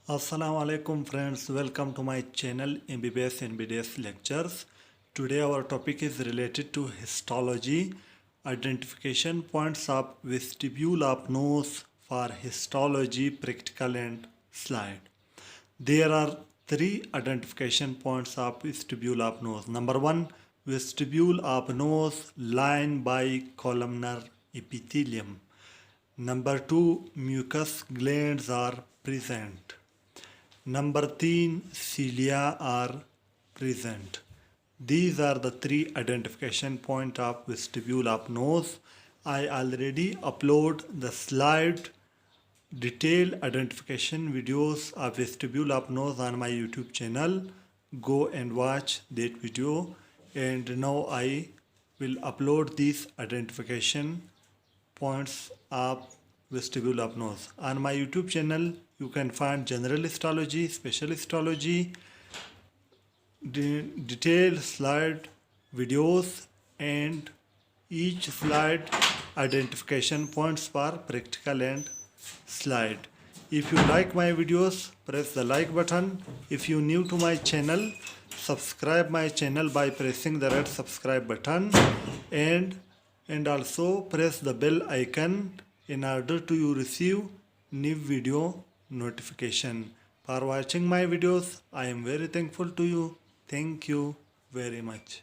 Assalamu alaikum friends, welcome to my channel MBBS and BDS lectures. Today our topic is related to histology, identification points of vestibule of nose for histology practical and slide. There are three identification points of vestibule of nose. Number one, vestibule of nose lined by columnar epithelium. Number two, mucous glands are present. Number 3, cilia are present. These are the three identification point of vestibule of nose. I already upload the slide detailed identification videos of vestibule of nose on my YouTube channel. Go and watch that video. And now I will upload these identification points of vestibule of nose. On my YouTube channel, you can find general histology, special histology, detailed slide videos, and each slide identification points for practical and slide. If you like my videos, press the like button. If you new to my channel, subscribe my channel by pressing the red subscribe button and also press the bell icon in order to you receive new video notification. For watching my videos, I am very thankful to you. Thank you very much.